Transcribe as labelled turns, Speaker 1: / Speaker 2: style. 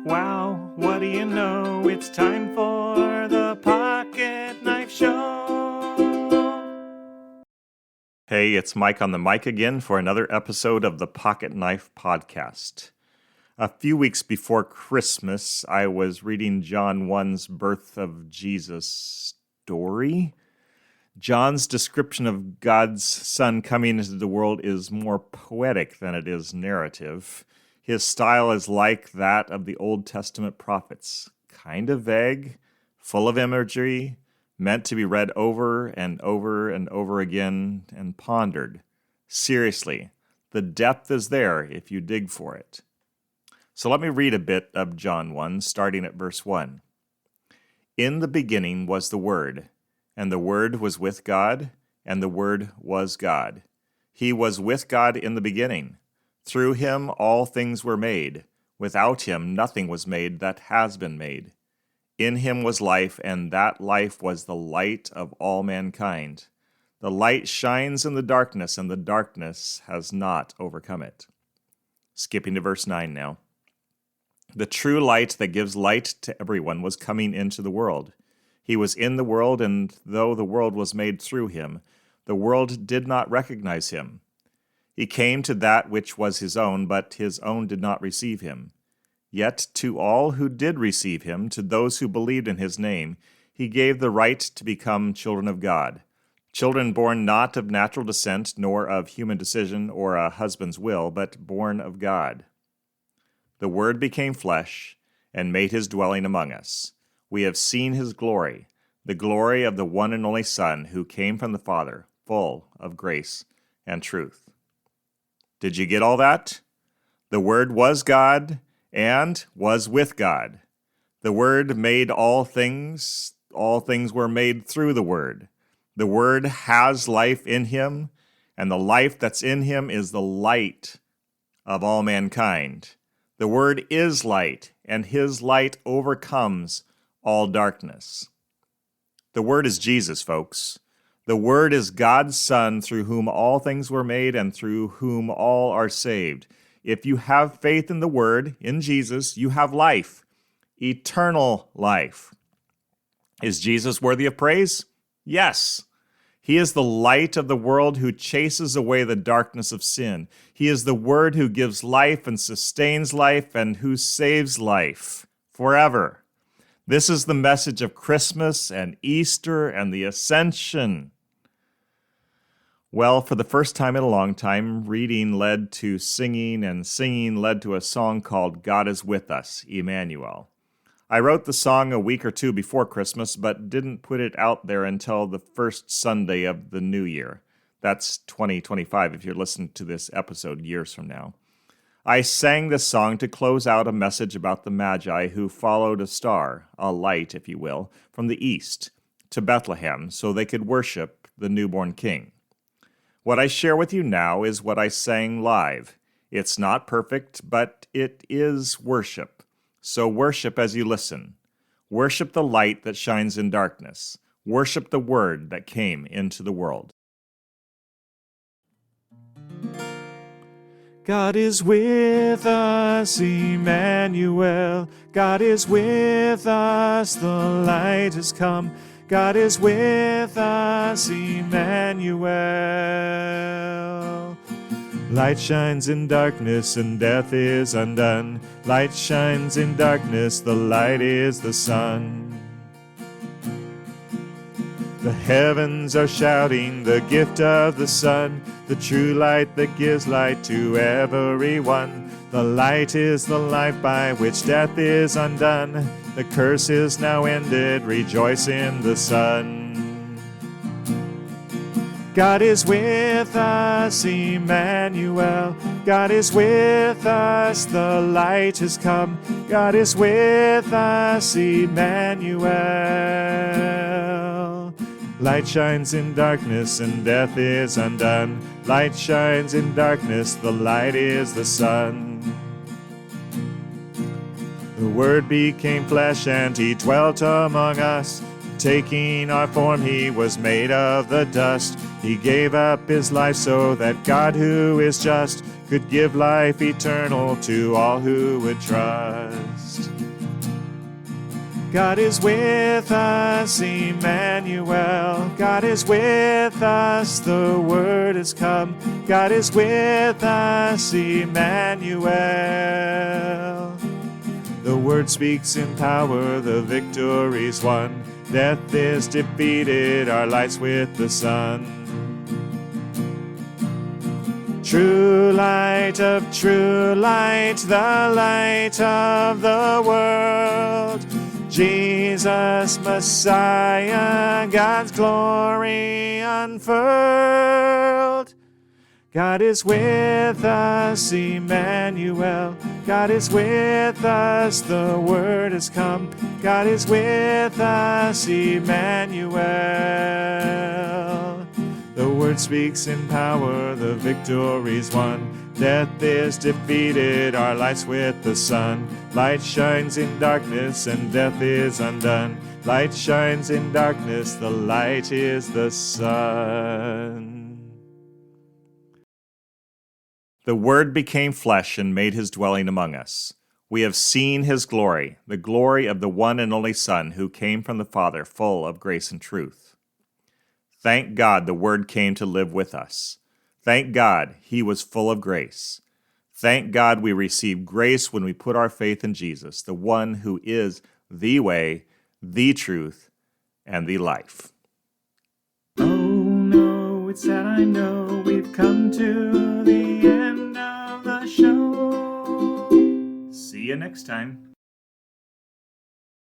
Speaker 1: wow, what do you know? It's time for the Pocket Knife Show. Hey, it's Mike on the mic again for another episode of the Pocket Knife Podcast. A few weeks before Christmas, I was reading John 1's Birth of Jesus story. John's description of God's Son coming into the world is more poetic than it is narrative. His style is like that of the Old Testament prophets, kind of vague, full of imagery, meant to be read over and over and over again and pondered. Seriously, the depth is there if you dig for it. So let me read a bit of John 1, starting at verse 1. In the beginning was the Word, and the Word was with God, and the Word was God. He was with God in the beginning. Through him all things were made. Without him nothing was made that has been made. In him was life, and that life was the light of all mankind. The light shines in the darkness, and the darkness has not overcome it. Skipping to verse 9 now. The true light that gives light to everyone was coming into the world. He was in the world, and though the world was made through him, the world did not recognize him. He came to that which was his own, but his own did not receive him. Yet to all who did receive him, to those who believed in his name, he gave the right to become children of God. Children born not of natural descent, nor of human decision or a husband's will, but born of God. The Word became flesh and made his dwelling among us. We have seen his glory, the glory of the one and only Son who came from the Father, full of grace and truth. Did you get all that? The Word was God and was with God. The Word made all things were made through the Word. The Word has life in him, and the life that's in him is the light of all mankind. The Word is light, and his light overcomes all darkness. The Word is Jesus, folks. The Word is God's Son, through whom all things were made and through whom all are saved. If you have faith in the Word, in Jesus, you have life, eternal life. Is Jesus worthy of praise? Yes. He is the light of the world who chases away the darkness of sin. He is the Word who gives life and sustains life and who saves life forever. This is the message of Christmas and Easter and the Ascension. Well, for the first time in a long time, reading led to singing, and singing led to a song called God is With Us, Immanuel. I wrote the song a week or two before Christmas, but didn't put it out there until the first Sunday of the new year. That's 2025 if you're listening to this episode years from now. I sang this song to close out a message about the Magi who followed a star, a light, if you will, from the east to Bethlehem so they could worship the newborn king. What I share with you now is what I sang live. It's not perfect, but it is worship. So worship as you listen. Worship the light that shines in darkness. Worship the Word that came into the world. God is with us, Immanuel. God is with us, the light has come. God is with us, Immanuel. Light shines in darkness and death is undone. Light shines in darkness, the light is the sun. The heavens are shouting the gift of the Son, the true light that gives light to everyone. The light is the life by which death is undone. The curse is now ended, rejoice in the Son. God is with us, Immanuel. God is with us, the light has come. God is with us, Immanuel. Light shines in darkness and death is undone. Light shines in darkness, the light is the sun. The Word became flesh and he dwelt among us. Taking our form, he was made of the dust. He gave up his life so that God, who is just, could give life eternal to all who would trust. God is with us, Immanuel. God is with us, the Word has come. God is with us, Immanuel. The Word speaks in power, the victory's won. Death is defeated, our light's with the sun. True light of true light, the light of the world. Jesus, Messiah, God's glory unfurled. God is with us, Immanuel. God is with us, the Word has come. God is with us, Immanuel. The Word speaks in power, the victory's won. Death is defeated, our light's with the sun. Light shines in darkness and death is undone. Light shines in darkness, the light is the sun. The Word became flesh and made his dwelling among us. We have seen his glory, the glory of the one and only Son who came from the Father, full of grace and truth. Thank God the Word came to live with us. Thank God he was full of grace. Thank God we receive grace when we put our faith in Jesus, the one who is the way, the truth, and the life.
Speaker 2: Oh no, it's sad, I know we've come to the end of the show.
Speaker 1: See you next time.